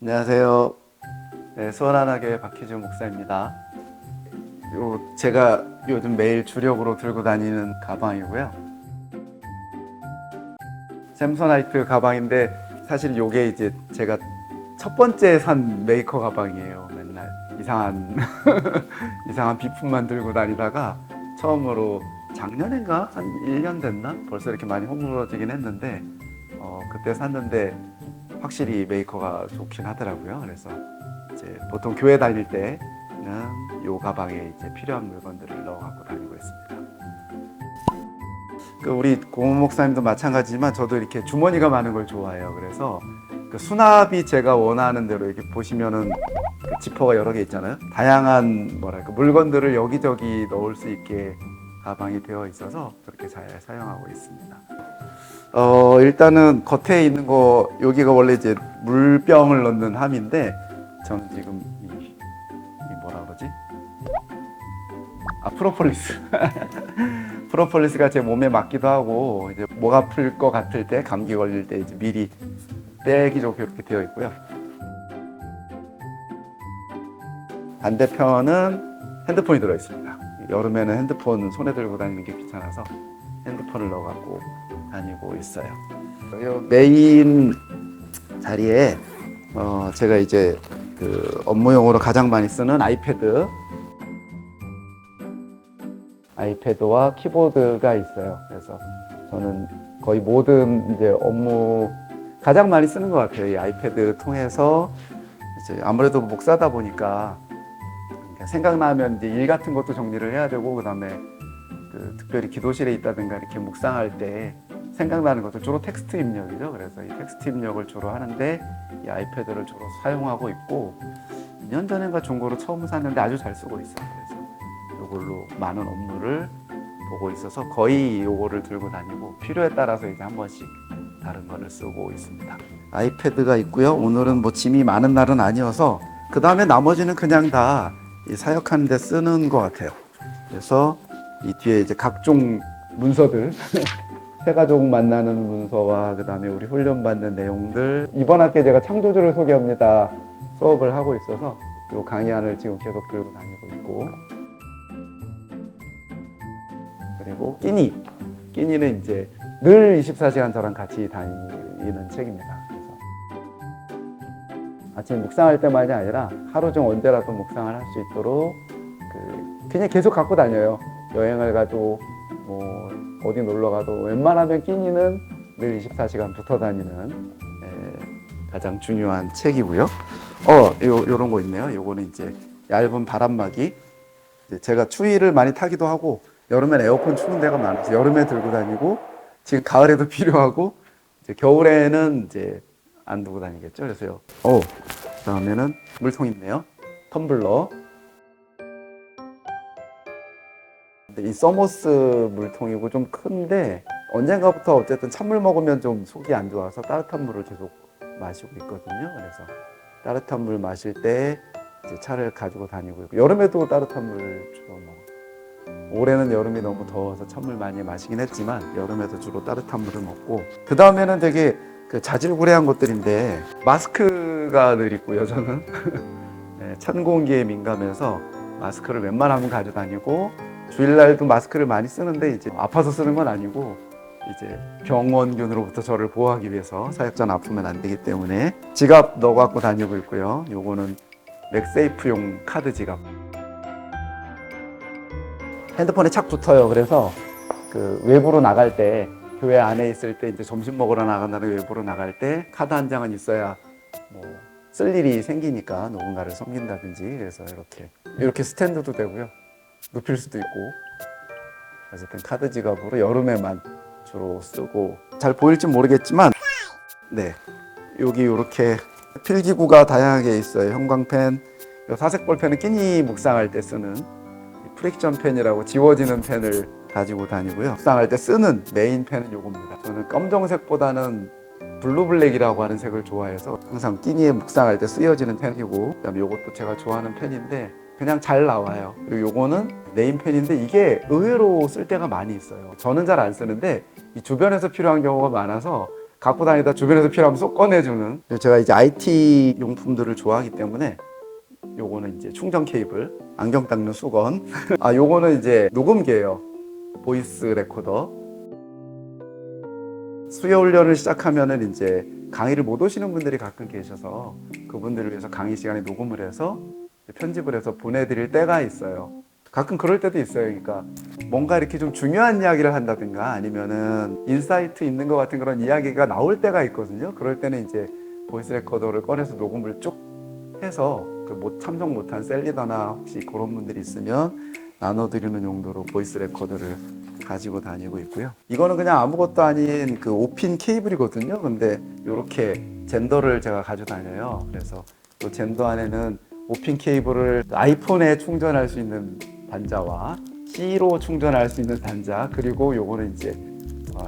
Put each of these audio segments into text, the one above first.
안녕하세요. 네, 수원하나교회 박희준 목사입니다. 제가 요즘 매일 주력으로 들고 다니는 가방이고요. 샘소나이트 가방인데 사실 이게 이제 제가 첫 번째 산 메이커 가방이에요. 맨날 이상한 비품만 들고 다니다가 처음으로 작년인가 한 1년 됐나? 벌써 이렇게 많이 허물어지긴 했는데 그때 샀는데 확실히 메이커가 좋긴 하더라고요. 그래서 이제 보통 교회 다닐 때는 이 가방에 이제 필요한 물건들을 넣어 갖고 다니고 있습니다. 우리 고모 목사님도 마찬가지지만 저도 이렇게 주머니가 많은 걸 좋아해요. 그래서 수납이 제가 원하는 대로 이렇게 보시면은 지퍼가 여러 개 있잖아요. 다양한 물건들을 여기저기 넣을 수 있게 가방이 되어 있어서 그렇게 잘 사용하고 있습니다. 일단은 겉에 있는 거 여기가 원래 이제 물병을 넣는 함인데 저는 지금 이 뭐라 그러지? 프로폴리스. 프로폴리스가 제 몸에 맞기도 하고 이제 목 아플 것 같을 때 감기 걸릴 때 이제 미리 빼기 좋게 이렇게 되어 있고요. 반대편은 핸드폰이 들어 있습니다. 여름에는 핸드폰 손에 들고 다니는 게 귀찮아서 핸드폰을 넣어 갖고 다니고 있어요. 메인 자리에 제가 이제 업무용으로 가장 많이 쓰는 아이패드와 키보드가 있어요. 그래서 저는 거의 모든 이제 업무 가장 많이 쓰는 것 같아요. 이 아이패드 통해서 이제 아무래도 목사다 보니까 생각나면 이제 일 같은 것도 정리를 해야 되고 그다음에 특별히 기도실에 있다든가 이렇게 묵상할 때 생각나는 것도 주로 텍스트 입력이죠. 그래서 이 텍스트 입력을 주로 하는데 이 아이패드를 주로 사용하고 있고 2년 전인가 중고로 처음 샀는데 아주 잘 쓰고 있어요. 그래서 이걸로 많은 업무를 보고 있어서 거의 이거를 들고 다니고 필요에 따라서 이제 한 번씩 다른 거를 쓰고 있습니다. 아이패드가 있고요. 오늘은 뭐 짐이 많은 날은 아니어서 그 다음에 나머지는 그냥 다 사역하는 데 쓰는 것 같아요. 그래서 이 뒤에 이제 각종 문서들 새가족 만나는 문서와 그 다음에 우리 훈련받는 내용들 이번 학기에 제가 창조주를 소개합니다 수업을 하고 있어서 이 강의안을 지금 계속 들고 다니고 있고 그리고 끼니는 이제 늘 24시간 저랑 같이 다니는 책입니다. 그래서 아침 묵상할 때만이 아니라 하루 중 언제라도 묵상을 할 수 있도록 그냥 계속 갖고 다녀요. 여행을 가도 뭐 어디 놀러 가도 웬만하면 끼니는 늘 24시간 붙어 다니는 가장 중요한 책이고요. 요런 거 있네요. 요거는 이제 얇은 바람막이. 제가 추위를 많이 타기도 하고 여름엔 에어컨 추운 데가 많아서 여름에 들고 다니고 지금 가을에도 필요하고 이제 겨울에는 이제 안 두고 다니겠죠. 그래서요. 그다음에는 물통 있네요. 텀블러. 이 서머스 물통이고 좀 큰데 언젠가부터 어쨌든 찬물 먹으면 좀 속이 안 좋아서 따뜻한 물을 계속 마시고 있거든요. 그래서 따뜻한 물 마실 때 이제 차를 가지고 다니고 있고 여름에도 따뜻한 물 주로 올해는 여름이 너무 더워서 찬물 많이 마시긴 했지만 여름에도 주로 따뜻한 물을 먹고 그 다음에는 되게 자질구레한 것들인데 마스크가 늘 있고요. 저는 네, 찬 공기에 민감해서 마스크를 웬만하면 가지고 다니고 주일날도 마스크를 많이 쓰는데 이제 아파서 쓰는 건 아니고 이제 병원균으로부터 저를 보호하기 위해서 사역자는 아프면 안 되기 때문에 지갑 넣어 갖고 다니고 있고요. 요거는 맥세이프용 카드 지갑. 핸드폰에 착 붙어요. 그래서 외부로 나갈 때 교회 안에 있을 때 이제 점심 먹으러 나간다는 외부로 나갈 때 카드 한 장은 있어야 뭐 쓸 일이 생기니까 누군가를 섬긴다든지 그래서 이렇게 스탠드도 되고요. 눕힐 수도 있고 어쨌든 카드 지갑으로 여름에만 주로 쓰고 잘 보일지 모르겠지만 네 여기 이렇게 필기구가 다양하게 있어요. 형광펜, 사색 볼펜은 끼니 묵상할 때 쓰는 프릭션 펜이라고 지워지는 펜을 가지고 다니고요. 묵상할 때 쓰는 메인 펜은 요겁니다. 저는 검정색보다는 블루블랙이라고 하는 색을 좋아해서 항상 끼니에 묵상할 때 쓰여지는 펜이고 그다음에 요것도 제가 좋아하는 펜인데 그냥 잘 나와요. 그리고 요거는 네임펜인데 이게 의외로 쓸 때가 많이 있어요. 저는 잘 안 쓰는데 이 주변에서 필요한 경우가 많아서 갖고 다니다 주변에서 필요하면 쏙 꺼내주는. 제가 이제 IT 용품들을 좋아하기 때문에 요거는 이제 충전 케이블, 안경 닦는 수건. 아, 요거는 이제 녹음기예요. 보이스 레코더. 수요 훈련을 시작하면은 이제 강의를 못 오시는 분들이 가끔 계셔서 그분들을 위해서 강의 시간에 녹음을 해서 편집을 해서 보내드릴 때가 있어요. 가끔 그럴 때도 있어요. 그러니까 뭔가 이렇게 좀 중요한 이야기를 한다든가 아니면은 인사이트 있는 것 같은 그런 이야기가 나올 때가 있거든요. 그럴 때는 이제 보이스 레코더를 꺼내서 녹음을 쭉 해서 그 참석 못한 셀리더나 혹시 그런 분들이 있으면 나눠드리는 용도로 보이스 레코더를 가지고 다니고 있고요. 이거는 그냥 아무것도 아닌 그 5핀 케이블이거든요. 근데 이렇게 젠더를 제가 가지고 다녀요. 그래서 이 젠더 안에는 5핀 케이블을 아이폰에 충전할 수 있는 단자와 C로 충전할 수 있는 단자, 그리고 요거는 이제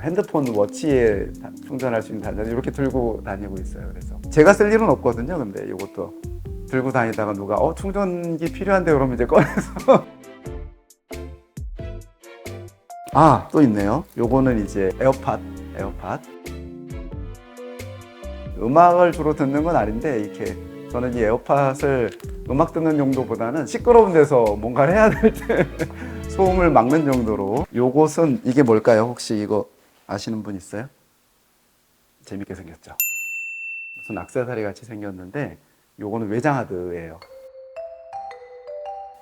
핸드폰 워치에 충전할 수 있는 단자, 이렇게 들고 다니고 있어요. 그래서 제가 쓸 일은 없거든요. 근데 이것도 들고 다니다가 누가 충전기 필요한데 그러면 이제 꺼내서 아, 또 있네요. 요거는 이제 에어팟. 음악을 주로 듣는 건 아닌데 이렇게 저는 이 에어팟을 음악 듣는 용도보다는 시끄러운 데서 뭔가를 해야 될 때 소음을 막는 정도로. 요것은 이게 뭘까요? 혹시 이거 아시는 분 있어요? 재밌게 생겼죠? 무슨 액세서리 같이 생겼는데 요거는 외장하드예요.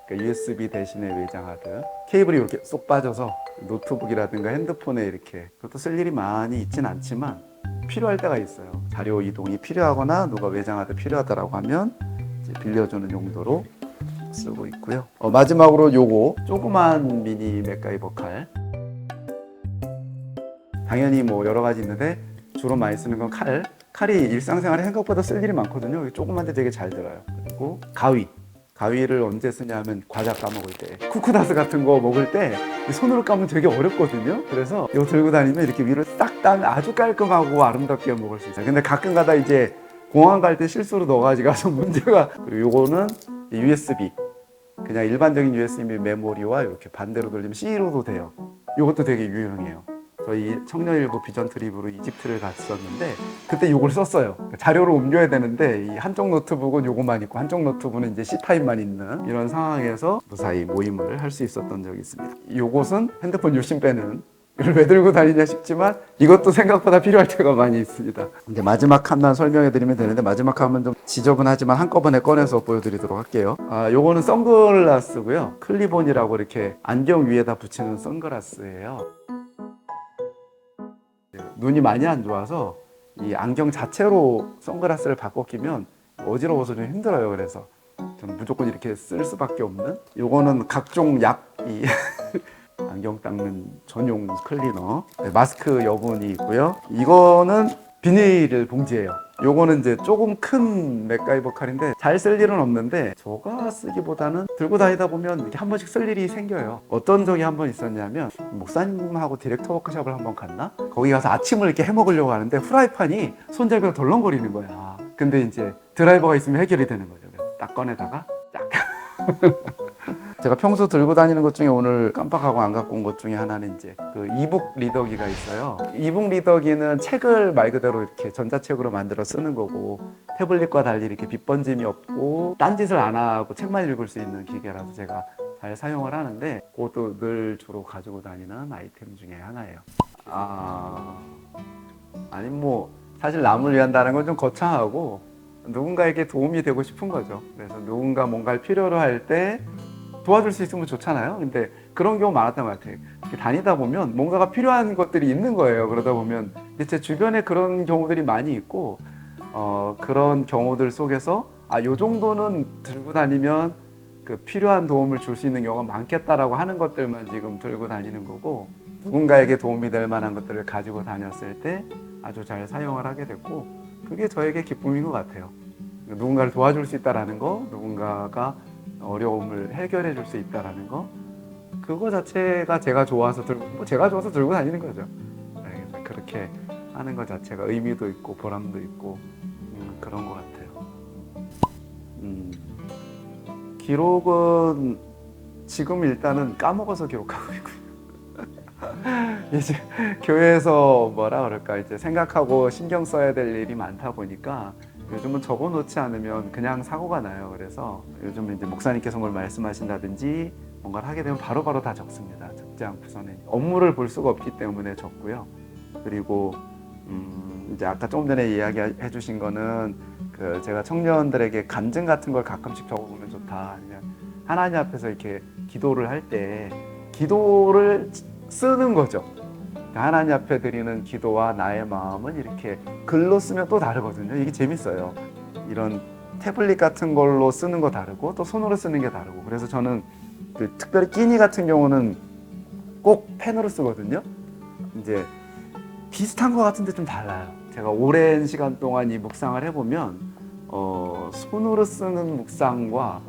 그러니까 USB 대신에 외장하드. 케이블이 이렇게 쏙 빠져서 노트북이라든가 핸드폰에 이렇게, 그것도 쓸 일이 많이 있진 않지만 필요할 때가 있어요. 자료 이동이 필요하거나 누가 외장하드 필요하다라고 하면 이제 빌려주는 용도로 쓰고 있고요. 마지막으로 요거 조그만 미니 맥가이버 칼. 당연히 뭐 여러 가지 있는데 주로 많이 쓰는 건 칼. 칼이 일상생활에 생각보다 쓸 일이 많거든요. 조그만데 되게 잘 들어요. 그리고 가위를 언제 쓰냐면 과자 까먹을 때, 쿠쿠다스 같은 거 먹을 때 손으로 까면 되게 어렵거든요. 그래서 이거 들고 다니면 이렇게 위로 싹 따면 아주 깔끔하고 아름답게 먹을 수 있어요. 근데 가끔 가다 이제 공항 갈 때 실수로 넣어가지고 가서 문제가. 그리고 요거는 USB, 그냥 일반적인 USB 메모리와 이렇게 반대로 돌리면 C로도 돼요. 요것도 되게 유용해요. 저희 청년일보 비전 트립으로 이집트를 갔었는데 그때 이걸 썼어요. 자료를 옮겨야 되는데 이 한쪽 노트북은 요것만 있고 한쪽 노트북은 이제 C타입만 있는 이런 상황에서 무사히 모임을 할 수 있었던 적이 있습니다. 요것은 핸드폰 유심 빼는, 이걸 왜 들고 다니냐 싶지만 이것도 생각보다 필요할 때가 많이 있습니다. 이제 마지막 칸만 설명해 드리면 되는데, 마지막 칸은 좀 지저분하지만 한꺼번에 꺼내서 보여드리도록 할게요. 요거는 선글라스고요. 클립온이라고 이렇게 안경 위에다 붙이는 선글라스예요. 눈이 많이 안 좋아서 이 안경 자체로 선글라스를 바꿔 끼면 어지러워서 좀 힘들어요. 그래서 저는 무조건 이렇게 쓸 수밖에 없는. 요거는 각종 약이 안경 닦는 전용 클리너. 네, 마스크 여분이 있고요. 이거는 비닐 봉지예요. 요거는 이제 조금 큰 맥가이버 칼인데 잘 쓸 일은 없는데 저가 쓰기보다는 들고 다니다 보면 이렇게 한 번씩 쓸 일이 생겨요. 어떤 적이 한 번 있었냐면 목사님하고 디렉터 워크숍을 한 번 갔나? 거기 가서 아침을 이렇게 해 먹으려고 하는데 후라이팬이 손잡이가 덜렁거리는 거야. 근데 이제 드라이버가 있으면 해결이 되는 거죠. 그래서 딱 꺼내다가 딱 제가 평소 들고 다니는 것 중에 오늘 깜빡하고 안 갖고 온 것 중에 하나는 이제 그 이북 리더기가 있어요. 이북 리더기는 책을 말 그대로 이렇게 전자책으로 만들어 쓰는 거고, 태블릿과 달리 이렇게 빗번짐이 없고 딴짓을 안 하고 책만 읽을 수 있는 기계라서 제가 잘 사용을 하는데 그것도 늘 주로 가지고 다니는 아이템 중에 하나예요. 아니 뭐 사실 남을 위한다는 건 좀 거창하고 누군가에게 도움이 되고 싶은 거죠. 그래서 누군가 뭔가를 필요로 할 때 도와줄 수 있으면 좋잖아요. 근데 그런 경우 많았던 것 같아요. 이렇게 다니다 보면 뭔가가 필요한 것들이 있는 거예요. 그러다 보면 제 주변에 그런 경우들이 많이 있고, 그런 경우들 속에서 요 정도는 들고 다니면 그 필요한 도움을 줄 수 있는 경우가 많겠다라고 하는 것들만 지금 들고 다니는 거고, 누군가에게 도움이 될 만한 것들을 가지고 다녔을 때 아주 잘 사용을 하게 됐고, 그게 저에게 기쁨인 것 같아요. 누군가를 도와줄 수 있다라는 거, 누군가가 어려움을 해결해 줄 수 있다라는 거, 그거 자체가 제가 좋아서 들고 다니는 거죠. 네, 그래서 그렇게 하는 것 자체가 의미도 있고 보람도 있고 그런 것 같아요. 기록은 지금 일단은 까먹어서 기록하고 있고요. 이제 교회에서 뭐라 그럴까 이제 생각하고 신경 써야 될 일이 많다 보니까 요즘은 적어놓지 않으면 그냥 사고가 나요. 그래서 요즘은 이제 목사님께서 뭘 말씀하신다든지 뭔가를 하게 되면 바로바로 다 적습니다. 적지 않고서는 업무를 볼 수가 없기 때문에 적고요. 그리고 이제 아까 조금 전에 이야기해 주신 거는 그 제가 청년들에게 간증 같은 걸 가끔씩 적어보면 좋다. 아니면 하나님 앞에서 이렇게 기도를 할 때 기도를 쓰는 거죠. 하나님 앞에 드리는 기도와 나의 마음은 이렇게 글로 쓰면 또 다르거든요. 이게 재밌어요. 이런 태블릿 같은 걸로 쓰는 거 다르고 또 손으로 쓰는 게 다르고. 그래서 저는 그 특별히 끼니 같은 경우는 꼭 펜으로 쓰거든요. 이제 비슷한 것 같은데 좀 달라요. 제가 오랜 시간 동안 이 묵상을 해보면 손으로 쓰는 묵상과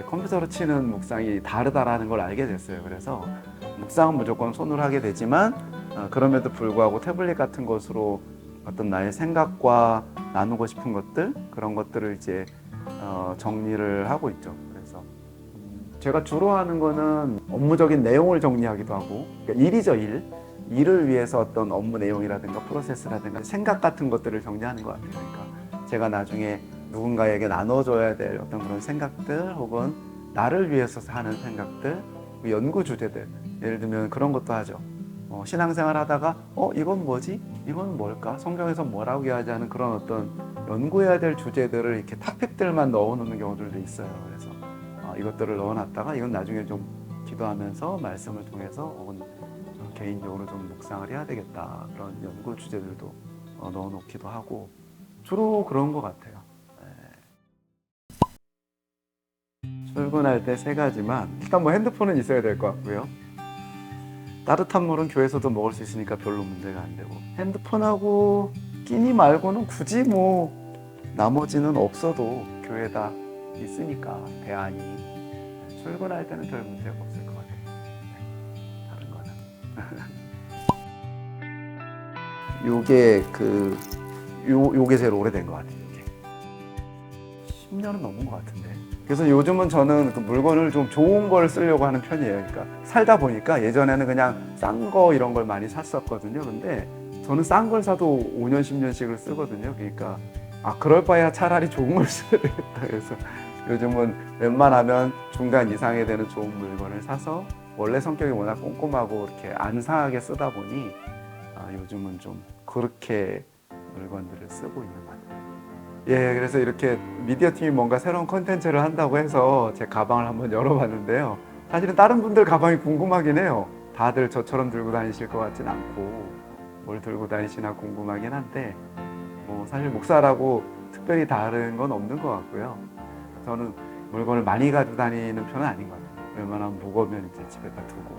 컴퓨터로 치는 묵상이 다르다라는 걸 알게 됐어요. 그래서 묵상은 무조건 손으로 하게 되지만 그럼에도 불구하고 태블릿 같은 것으로 어떤 나의 생각과 나누고 싶은 것들 그런 것들을 이제 정리를 하고 있죠. 그래서 제가 주로 하는 거는 업무적인 내용을 정리하기도 하고 그러니까 일이죠, 일을 위해서 어떤 업무 내용이라든가 프로세스라든가 생각 같은 것들을 정리하는 것 같아요. 그러니까 제가 나중에 누군가에게 나눠줘야 될 어떤 그런 생각들 혹은 나를 위해서 하는 생각들, 연구 주제들, 예를 들면 그런 것도 하죠. 신앙생활 하다가 이건 뭐지? 이건 뭘까? 성경에서 뭐라고 이야기하는 그런 어떤 연구해야 될 주제들을 이렇게 탑픽들만 넣어놓는 경우들도 있어요. 그래서 이것들을 넣어놨다가 이건 나중에 좀 기도하면서 말씀을 통해서 혹은 개인적으로 좀 묵상을 해야 되겠다 그런 연구 주제들도 넣어놓기도 하고 주로 그런 것 같아요. 출근할 때 세 가지만 일단 뭐 핸드폰은 있어야 될 것 같고요. 따뜻한 물은 교회에서도 먹을 수 있으니까 별로 문제가 안 되고 핸드폰하고 끼니 말고는 굳이 뭐 나머지는 없어도 교회다 있으니까 대안이 출근할 때는 별 문제가 없을 것 같아요. 다른 거는 요게 제일 오래된 것 같아요. 이게 10년은 넘은 것 같은데. 그래서 요즘은 저는 그 물건을 좀 좋은 걸 쓰려고 하는 편이에요. 그러니까 살다 보니까 예전에는 그냥 싼 거 이런 걸 많이 샀었거든요. 근데 저는 싼 걸 사도 5년, 10년씩을 쓰거든요. 그러니까 그럴 바에야 차라리 좋은 걸 써야 되겠다. 그래서 요즘은 웬만하면 중간 이상에 되는 좋은 물건을 사서 원래 성격이 워낙 꼼꼼하고 이렇게 안 상하게 쓰다 보니 요즘은 좀 그렇게 물건들을 쓰고 있는 것 같아요. 예, 그래서 이렇게 미디어 팀이 뭔가 새로운 콘텐츠를 한다고 해서 제 가방을 한번 열어봤는데요. 사실은 다른 분들 가방이 궁금하긴 해요. 다들 저처럼 들고 다니실 것 같진 않고 뭘 들고 다니시나 궁금하긴 한데 뭐 사실 목사라고 특별히 다른 건 없는 것 같고요. 저는 물건을 많이 가지고 다니는 편은 아닌 것 같아요. 웬만하면 무거우면 이제 집에다 두고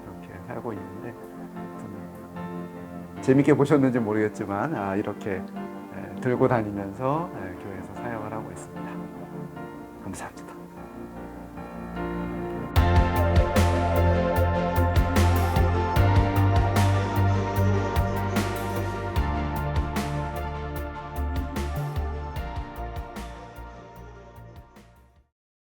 그렇게 살고 있는데 재밌게 보셨는지 모르겠지만 이렇게 들고 다니면서 교회에서 사역을 하고 있습니다. 감사합니다.